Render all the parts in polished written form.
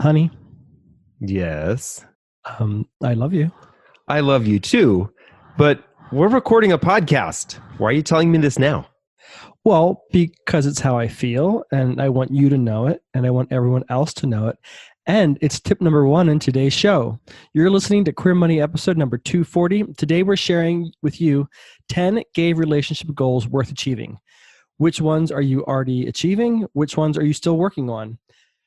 Honey, Yes. I love you. I love you too, but we're recording a podcast. Why are you telling me this now? Well, because it's how I feel, and I want you to know it, and I want everyone else to know it. And it's tip number 1 in today's show. You're listening to Queer Money episode number 240. Today we're sharing with you 10 gay relationship goals worth achieving. Which ones are you already achieving? Which ones are you still working on?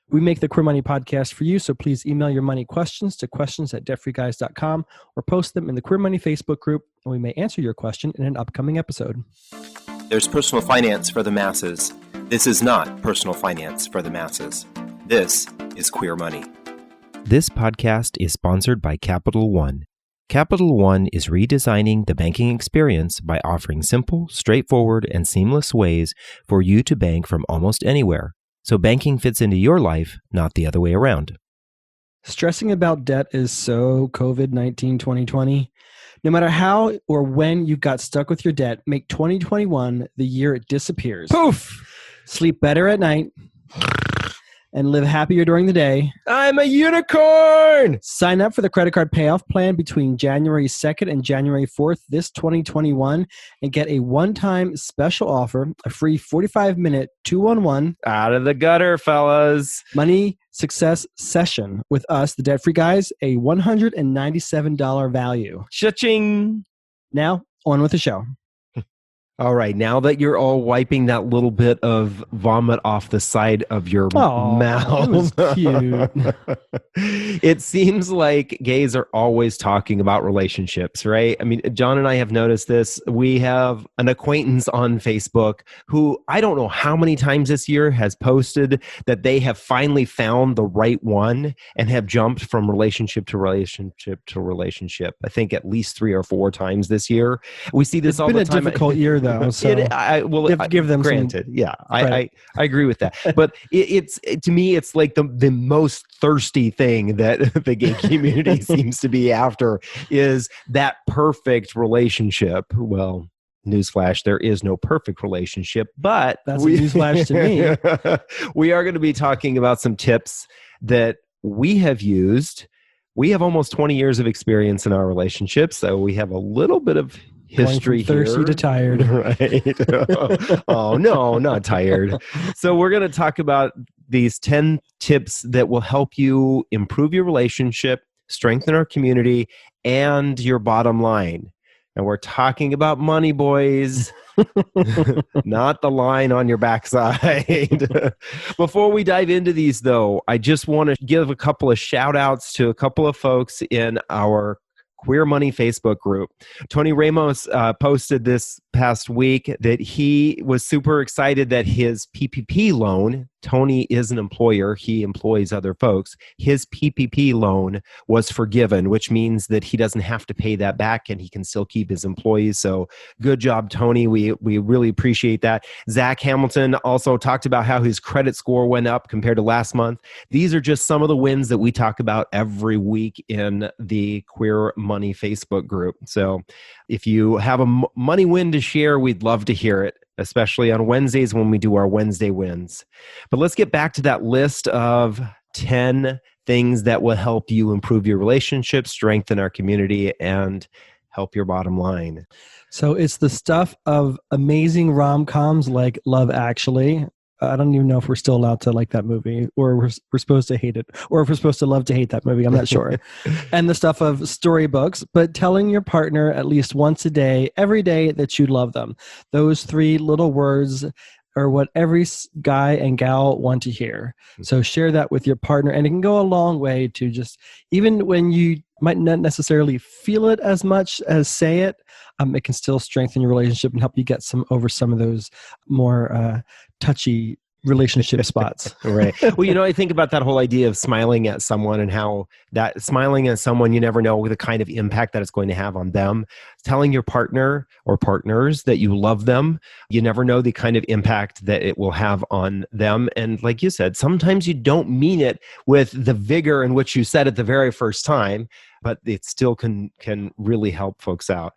We make the Queer Money podcast for you, so please email your money questions to questions@debtfreeguys.com or post them in the Queer Money Facebook group, and we may answer your question in an upcoming episode. There's personal finance for the masses. This is not personal finance for the masses. This is Queer Money. This podcast is sponsored by Capital One. Capital One is redesigning the banking experience by offering simple, straightforward, and seamless ways for you to bank from almost anywhere. So banking fits into your life, not the other way around. Stressing about debt is so COVID-19 2020. No matter how or when you got stuck with your debt, make 2021 the year it disappears. Poof! Sleep better at night and live happier during the day. I'm a unicorn! Sign up for the credit card payoff plan between January 2nd and January 4th this 2021 and get a one-time special offer, a free 45-minute 2-on-1 Out of the gutter, fellas. money success session with us, the Debt Free Guys, a $197 value. Cha-ching! Now, on with the show. All right, now that you're all wiping that little bit of vomit off the side of your mouth. It was cute. It seems like gays are always talking about relationships, right? I mean, John and I have noticed this. We have an acquaintance on Facebook who I don't know how many times this year has posted that they have finally found the right one and have jumped from relationship to relationship to relationship. I think at least 3 or 4 times this year. We see this all the time. It's been a difficult year, though. So you have to give them granted. some Yeah, I agree with that. But to me, it's like the most thirsty thing that the gay community seems to be after is that perfect relationship. Well, newsflash, there is no perfect relationship, but that's a newsflash to me. We are going to be talking about some tips that we have used. We have almost 20 years of experience in our relationships, so we have a little bit of history here. Thirsty to tired. Right. Oh, no, not tired. So we're going to talk about these 10 tips that will help you improve your relationship, strengthen our community, and your bottom line. And we're talking about money, boys, not the line on your backside. Before we dive into these, though, I just want to give a couple of shout outs to a couple of folks in our Queer Money Facebook group. Tony Ramos posted this past week that he was super excited that his PPP loan, Tony is an employer, he employs other folks, his PPP loan was forgiven, which means that he doesn't have to pay that back and he can still keep his employees. So good job, Tony. We really appreciate that. Zach Hamilton also talked about how his credit score went up compared to last month. These are just some of the wins that we talk about every week in the Queer Money Facebook group. So if you have a money win to share, we'd love to hear it, especially on Wednesdays when we do our Wednesday wins. But let's get back to that list of 10 things that will help you improve your relationship, strengthen our community, and help your bottom line. So it's the stuff of amazing rom-coms like Love Actually. I don't even know if we're still allowed to like that movie, or we're supposed to hate it, or if we're supposed to love to hate that movie. I'm not sure. And the stuff of storybooks, but telling your partner at least once a day, every day, that you love them. Those 3 little words are what every guy and gal want to hear. So share that with your partner, and it can go a long way to just, even when you might not necessarily feel it as much as say it, it can still strengthen your relationship and help you get over some of those more touchy relationship spots. Right. Well, I think about that whole idea of smiling at someone and how that smiling at someone, you never know the kind of impact that it's going to have on them. Telling your partner or partners that you love them, you never know the kind of impact that it will have on them. And like you said, sometimes you don't mean it with the vigor in which you said it the very first time, but it still can really help folks out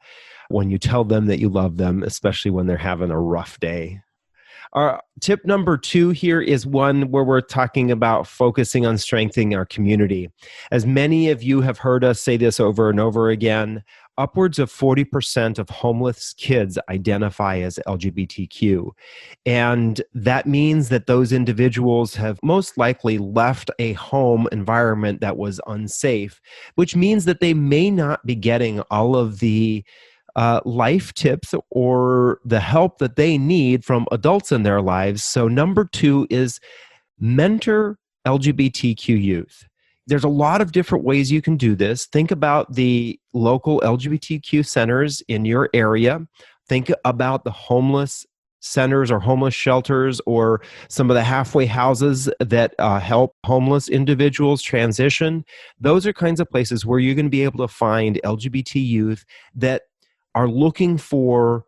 when you tell them that you love them, especially when they're having a rough day. Our tip number 2 here is one where we're talking about focusing on strengthening our community. As many of you have heard us say this over and over again, upwards of 40% of homeless kids identify as LGBTQ. And that means that those individuals have most likely left a home environment that was unsafe, which means that they may not be getting all of the life tips or the help that they need from adults in their lives. So, number 2 is mentor LGBTQ youth. There's a lot of different ways you can do this. Think about the local LGBTQ centers in your area. Think about the homeless centers or homeless shelters or some of the halfway houses that help homeless individuals transition. Those are kinds of places where you're going to be able to find LGBT youth that are looking for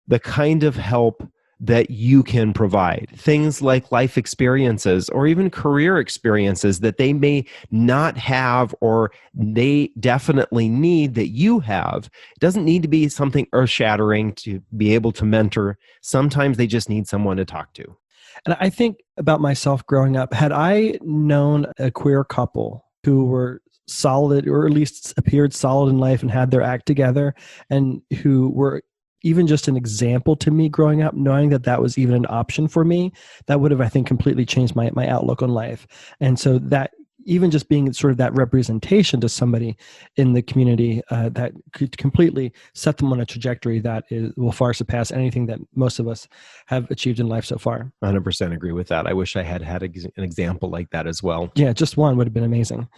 the kind of help that you can provide. Things like life experiences or even career experiences that they may not have or they definitely need that you have. It doesn't need to be something earth-shattering to be able to mentor. Sometimes they just need someone to talk to. And I think about myself growing up, had I known a queer couple who were solid, or at least appeared solid in life and had their act together, and who were even just an example to me growing up, knowing that that was even an option for me, that would have, I think, completely changed my outlook on life. And so that even just being sort of that representation to somebody in the community that could completely set them on a trajectory that will far surpass anything that most of us have achieved in life so far. 100% agree with that. I wish I had an example like that as well. Yeah, just one would have been amazing.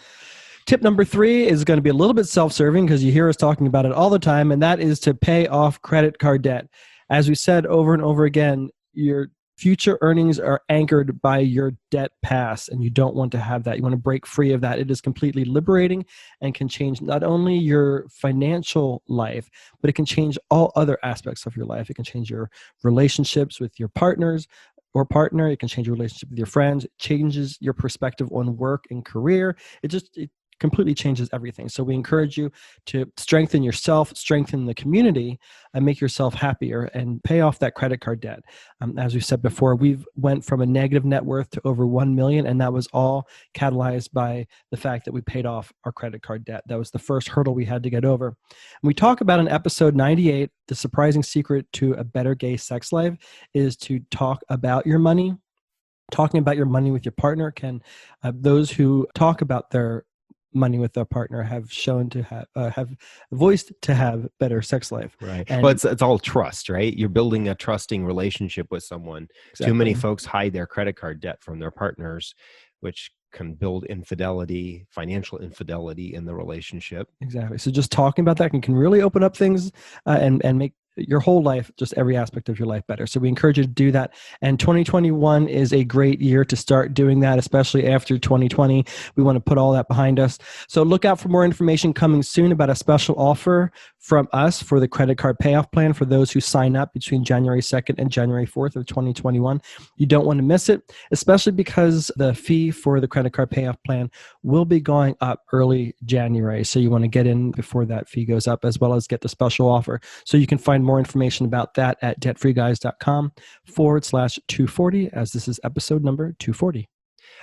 Tip number 3 is going to be a little bit self-serving because you hear us talking about it all the time, and that is to pay off credit card debt. As we said over and over again, your future earnings are anchored by your debt past, and you don't want to have that. You want to break free of that. It is completely liberating and can change not only your financial life, but it can change all other aspects of your life. It can change your relationships with your partners or partner. It can change your relationship with your friends. It changes your perspective on work and career. It completely changes everything. So we encourage you to strengthen yourself, strengthen the community, and make yourself happier and pay off that credit card debt. As we said before, we've went from a negative net worth to over 1 million, and that was all catalyzed by the fact that we paid off our credit card debt. That was the first hurdle we had to get over. And we talk about in episode 98, the surprising secret to a better gay sex life is to talk about your money. Talking about your money with your partner can, those who talk about their money with their partner have shown to have voiced to have better sex life. Right. And well, it's all trust, right? You're building a trusting relationship with someone. Exactly. Too many folks hide their credit card debt from their partners, which can build infidelity, financial infidelity in the relationship. Exactly. So just talking about that can really open up things and make your whole life, just every aspect of your life better. So we encourage you to do that. And 2021 is a great year to start doing that, especially after 2020. We want to put all that behind us. So look out for more information coming soon about a special offer from us for the credit card payoff plan for those who sign up between January 2nd and January 4th of 2021. You don't want to miss it, especially because the fee for the credit card payoff plan will be going up early January. So you want to get in before that fee goes up, as well as get the special offer. So you can find more information about that at debtfreeguys.com/240, as this is episode number 240.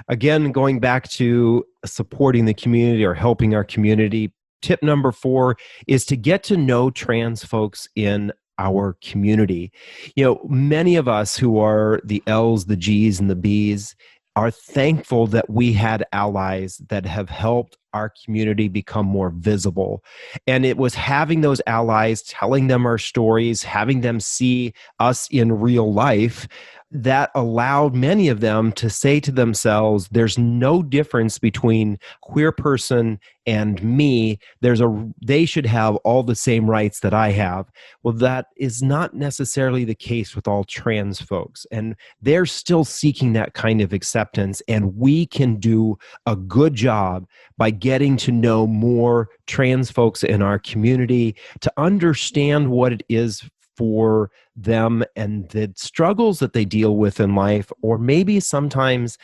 Again, going back to supporting the community or helping our community, tip number 4 is to get to know trans folks in our community. You know, many of us who are the L's, the G's, and the B's are thankful that we had allies that have helped our community become more visible. And it was having those allies, telling them our stories, having them see us in real life, that allowed many of them to say to themselves, there's no difference between queer person and me. They should have all the same rights that I have. Well, that is not necessarily the case with all trans folks. And they're still seeking that kind of acceptance. And we can do a good job by getting to know more trans folks in our community, to understand what it is for them and the struggles that they deal with in life. Or maybe sometimes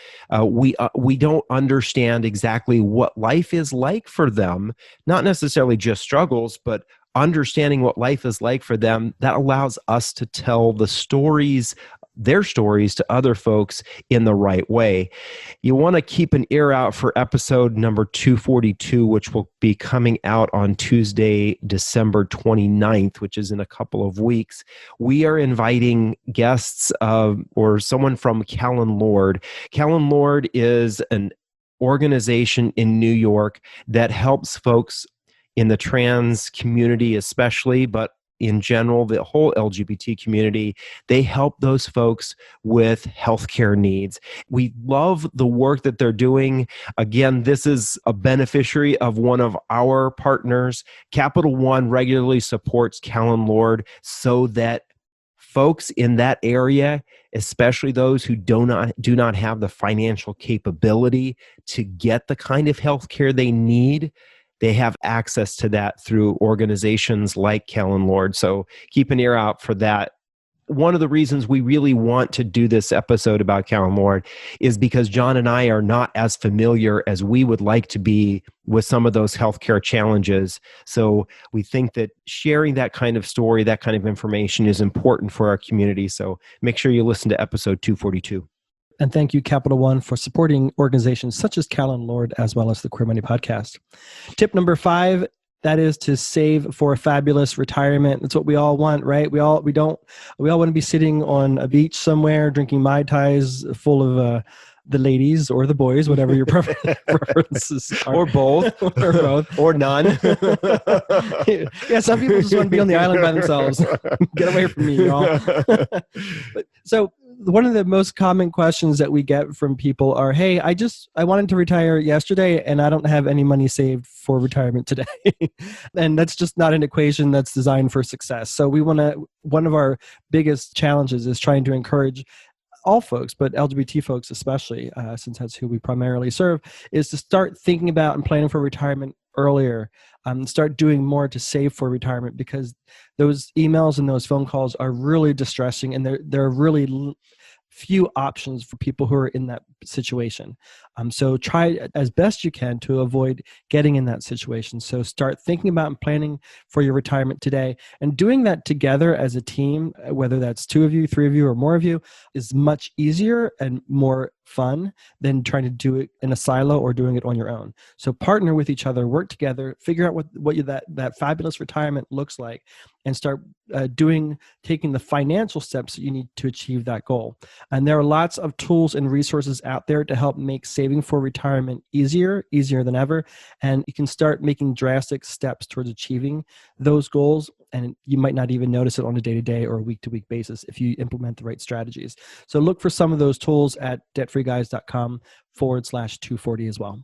we don't understand exactly what life is like for them, not necessarily just struggles, but understanding what life is like for them. That allows us to tell the stories their stories to other folks in the right way. You want to keep an ear out for episode number 242, which will be coming out on Tuesday, December 29th, which is in a couple of weeks. We are inviting guests or someone from Callan Lord. Callan Lord is an organization in New York that helps folks in the trans community especially, but in general, the whole LGBT community. They help those folks with healthcare needs. We love the work that they're doing. Again, this is a beneficiary of one of our partners. Capital One regularly supports Callan Lord so that folks in that area, especially those who do not have the financial capability to get the kind of healthcare they need, they have access to that through organizations like Callan Lord. So keep an ear out for that. One of the reasons we really want to do this episode about Callan Lord is because John and I are not as familiar as we would like to be with some of those healthcare challenges. So we think that sharing that kind of story, that kind of information is important for our community. So make sure you listen to episode 242. And thank you, Capital One, for supporting organizations such as Callan Lord, as well as the Queer Money Podcast. Tip number 5, that is to save for a fabulous retirement. That's what we all want, right? We all want to be sitting on a beach somewhere, drinking Mai Tais full of the ladies or the boys, whatever your preferences are. Or both. Or both. Or none. Yeah, some people just want to be on the island by themselves. Get away from me, y'all. So one of the most common questions that we get from people are, hey, I wanted to retire yesterday and I don't have any money saved for retirement today. And that's just not an equation that's designed for success. So one of our biggest challenges is trying to encourage all folks, but LGBT folks especially, since that's who we primarily serve, is to start thinking about and planning for retirement earlier. Start doing more to save for retirement, because those emails and those phone calls are really distressing, and there are really few options for people who are in that situation. So try as best you can to avoid getting in that situation. So start thinking about and planning for your retirement today, and doing that together as a team, whether that's 2 of you, 3 of you, or more of you, is much easier and more fun than trying to do it in a silo or doing it on your own. So partner with each other, work together, figure out what that fabulous retirement looks like, and start taking the financial steps that you need to achieve that goal. And there are lots of tools and resources out there to help make saving for retirement easier than ever. And you can start making drastic steps towards achieving those goals. And you might not even notice it on a day-to-day or a week-to-week basis if you implement the right strategies. So look for some of those tools at debtfreeguys.com/240 as well.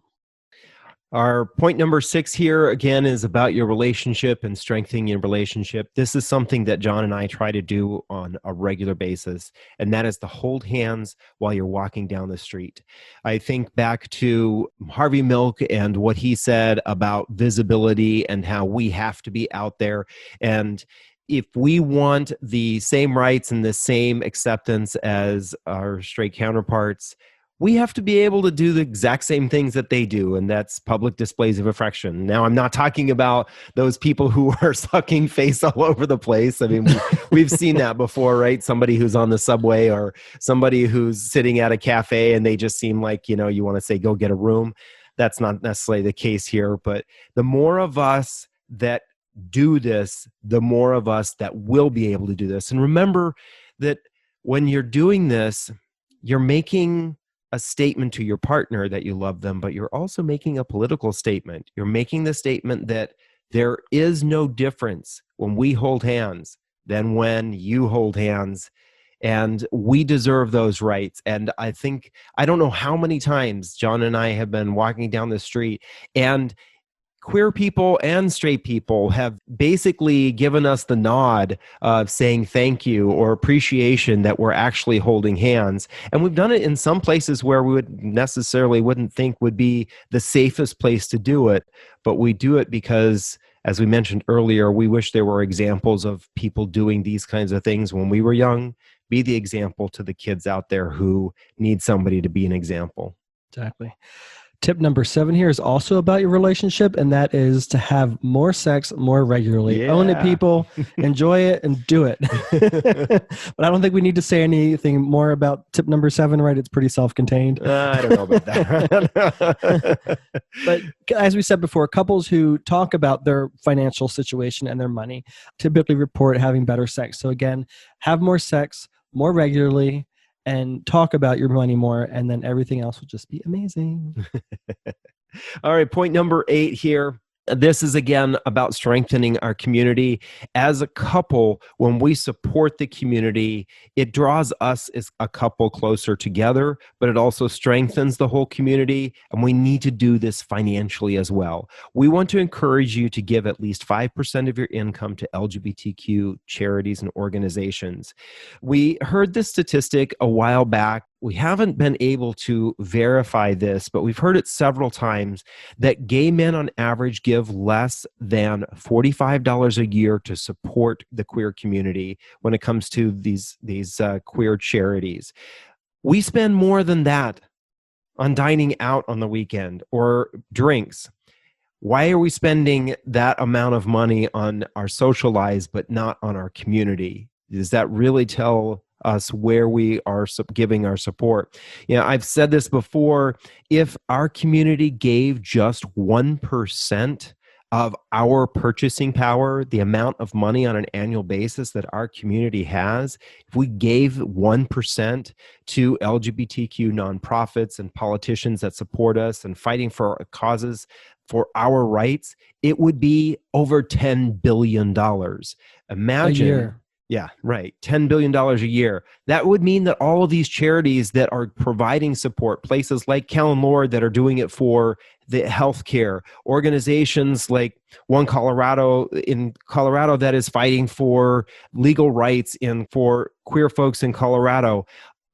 Our point number 6 here, again, is about your relationship and strengthening your relationship. This is something that John and I try to do on a regular basis, and that is to hold hands while you're walking down the street. I think back to Harvey Milk and what he said about visibility and how we have to be out there. And if we want the same rights and the same acceptance as our straight counterparts, we have to be able to do the exact same things that they do, and that's public displays of affection. Now, I'm not talking about those people who are sucking face all over the place. I mean, we've seen that before, right? Somebody who's on the subway or somebody who's sitting at a cafe and they just seem like, you want to say, go get a room. That's not necessarily the case here, but the more of us that do this, the more of us that will be able to do this. And remember that when you're doing this, you're making a statement to your partner that you love them, but you're also making a political statement. You're making the statement that there is no difference when we hold hands than when you hold hands, and we deserve those rights. And I don't know how many times John and I have been walking down the street, and queer people and straight people have basically given us the nod of saying thank you or appreciation that we're actually holding hands. And we've done it in some places where we wouldn't think would be the safest place to do it. But we do it because, as we mentioned earlier, we wish there were examples of people doing these kinds of things when we were young. Be the example to the kids out there who need somebody to be an example. Exactly. Tip number 7 here is also about your relationship, and that is to have more sex more regularly. Own it, Yeah. people. Enjoy it and do it. But I don't think we need to say anything more about tip number 7, right? It's pretty self-contained. I don't know about that. But as we said before, couples who talk about their financial situation and their money typically report having better sex. So again, have more sex more regularly and talk about your money more, and then everything else will just be amazing. All right, point number 8 here. This is again about strengthening our community. As a couple, when we support the community, it draws us as a couple closer together, but it also strengthens the whole community. And we need to do this financially as well. We want to encourage you to give at least 5% of your income to LGBTQ charities and organizations. We heard this statistic a while back. We haven't been able to verify this, but we've heard it several times that gay men on average give less than $45 a year to support the queer community when it comes to these queer charities. We spend more than that on dining out on the weekend or drinks. Why are we spending that amount of money on our social lives but not on our community? Does that really tell us where we are giving our support? I've said this before. If our community gave just 1% of our purchasing power, the amount of money on an annual basis that our community has, if we gave 1% to LGBTQ nonprofits and politicians that support us and fighting for our causes, for our rights, it would be over $10 billion. Imagine. A year. Yeah, right. $10 billion a year. That would mean that all of these charities that are providing support, places like Cal and Lord that are doing it for the healthcare, organizations like One Colorado in Colorado that is fighting for legal rights for queer folks in Colorado,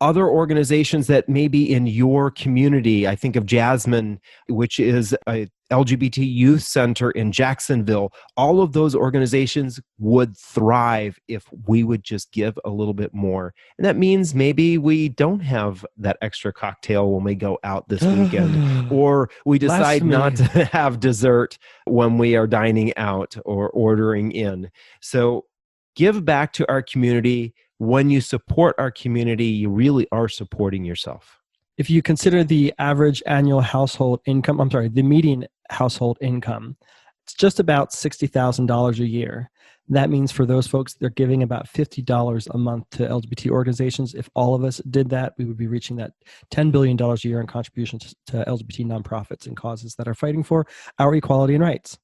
other organizations that may be in your community. I think of Jasmine, which is a LGBT youth center in Jacksonville. All of those organizations would thrive if we would just give a little bit more. And that means maybe we don't have that extra cocktail when we go out this weekend, or we decide not to have dessert when we are dining out or ordering in. So give back to our community. When you support our community, you really are supporting yourself. If you consider the average annual household income, the median household income, it's just about $60,000 a year. That means for those folks, they're giving about $50 a month to LGBT organizations. If all of us did that, we would be reaching that $10 billion a year in contributions to LGBT nonprofits and causes that are fighting for our equality and rights.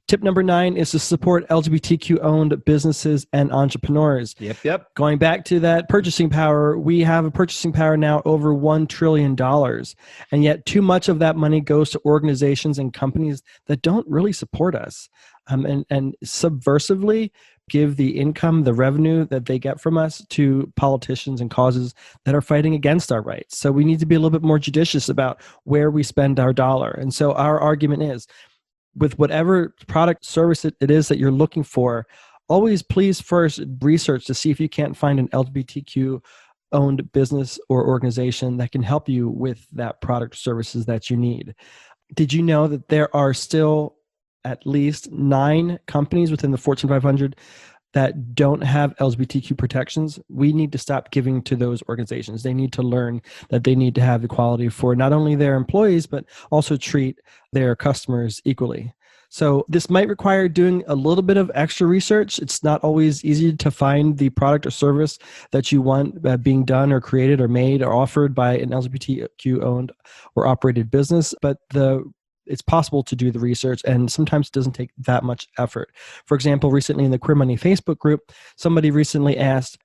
Tip number 9 is to support LGBTQ-owned businesses and entrepreneurs. Yep. Going back to that purchasing power, we have a purchasing power now over $1 trillion. And yet too much of that money goes to organizations and companies that don't really support us and subversively give the income, the revenue that they get from us to politicians and causes that are fighting against our rights. So we need to be a little bit more judicious about where we spend our dollar. And so our argument is, with whatever product service it is that you're looking for, always please first research to see if you can't find an LGBTQ owned business or organization that can help you with that product or services that you need. Did you know that there are still at least 9 companies within the Fortune 500 that don't have LGBTQ protections? We need to stop giving to those organizations. They need to learn that they need to have equality for not only their employees, but also treat their customers equally. So this might require doing a little bit of extra research. It's not always easy to find the product or service that you want being done or created or made or offered by an LGBTQ owned or operated business, but it's possible to do the research, and sometimes it doesn't take that much effort. For example, recently in the Queer Money Facebook group, somebody recently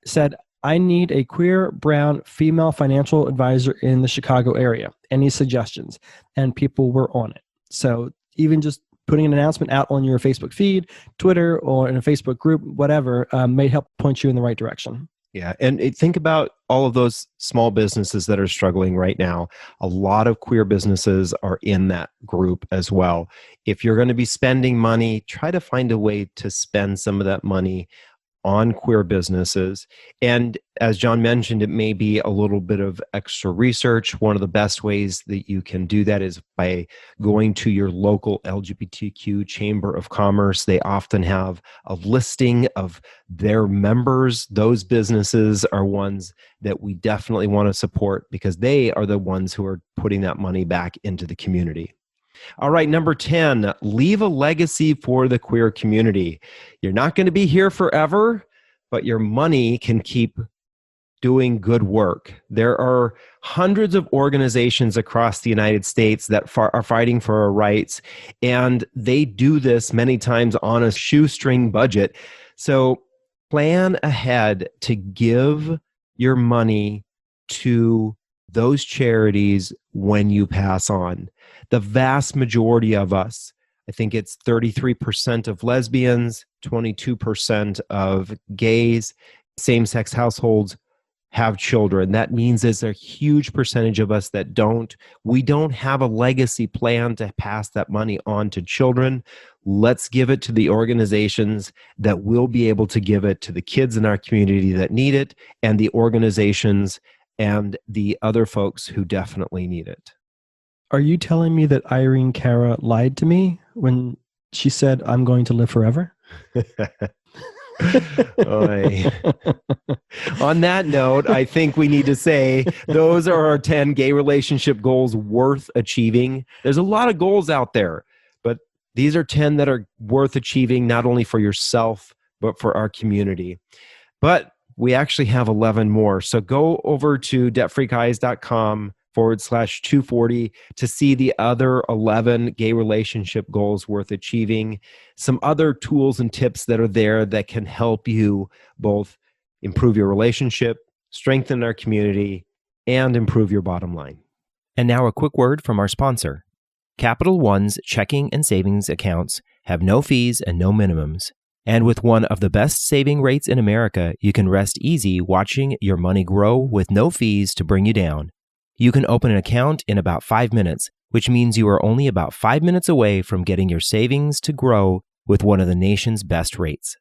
said, I need a queer, brown, female financial advisor in the Chicago area. Any suggestions? And people were on it. So even just putting an announcement out on your Facebook feed, Twitter, or in a Facebook group, whatever, may help point you in the right direction. Yeah. And think about all of those small businesses that are struggling right now. A lot of queer businesses are in that group as well. If you're going to be spending money, try to find a way to spend some of that money on queer businesses. And as John mentioned, it may be a little bit of extra research. One of the best ways that you can do that is by going to your local LGBTQ Chamber of Commerce. They often have a listing of their members. Those businesses are ones that we definitely want to support because they are the ones who are putting that money back into the community. All right, number 10, leave a legacy for the queer community. You're not going to be here forever, but your money can keep doing good work. There are hundreds of organizations across the United States that are fighting for our rights, and they do this many times on a shoestring budget. So plan ahead to give your money to those charities when you pass on. The vast majority of us, I think it's 33% of lesbians, 22% of gays, same-sex households have children. That means there's a huge percentage of us that don't. We don't have a legacy plan to pass that money on to children. Let's give it to the organizations that will be able to give it to the kids in our community that need it, and the organizations and the other folks who definitely need it. Are you telling me that Irene Cara lied to me when she said, I'm going to live forever? On that note, I think we need to say those are our 10 gay relationship goals worth achieving. There's a lot of goals out there, but these are 10 that are worth achieving, not only for yourself, but for our community. But we actually have 11 more. So go over to debtfreeguys.com/240 to see the other 11 gay relationship goals worth achieving. Some other tools and tips that are there that can help you both improve your relationship, strengthen our community, and improve your bottom line. And now a quick word from our sponsor. Capital One's checking and savings accounts have no fees and no minimums. And with one of the best saving rates in America, you can rest easy watching your money grow with no fees to bring you down. You can open an account in about 5 minutes, which means you are only about 5 minutes away from getting your savings to grow with one of the nation's best rates.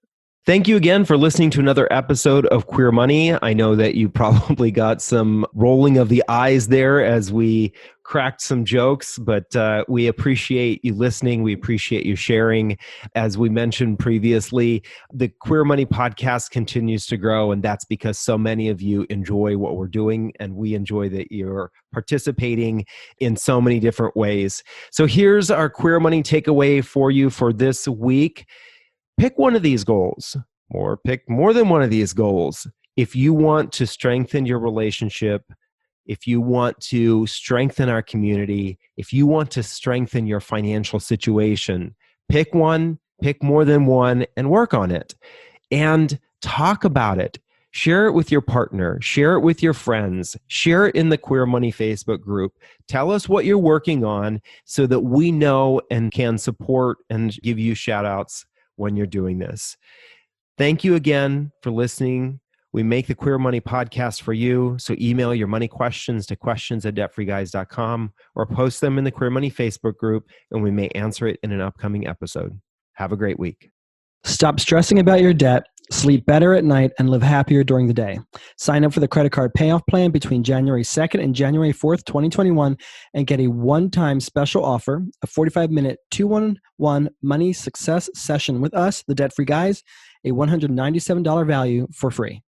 Thank you again for listening to another episode of Queer Money. I know that you probably got some rolling of the eyes there as we cracked some jokes, but we appreciate you listening. We appreciate you sharing. As we mentioned previously, the Queer Money podcast continues to grow, and that's because so many of you enjoy what we're doing, and we enjoy that you're participating in so many different ways. So here's our Queer Money takeaway for you for this week. Pick one of these goals, or pick more than one of these goals. If you want to strengthen your relationship, if you want to strengthen our community, if you want to strengthen your financial situation, pick one, pick more than one, and work on it. And talk about it. Share it with your partner. Share it with your friends. Share it in the Queer Money Facebook group. Tell us what you're working on so that we know and can support and give you shout outs when you're doing this. Thank you again for listening. We make the Queer Money podcast for you. So email your money questions to questions@debtfreeguys.com or post them in the Queer Money Facebook group, and we may answer it in an upcoming episode. Have a great week. Stop stressing about your debt, sleep better at night, and live happier during the day. Sign up for the credit card payoff plan between January 2nd and January 4th, 2021, and get a one-time special offer, a 45-minute 2-on-1 money success session with us, the Debt Free Guys, a $197 value for free.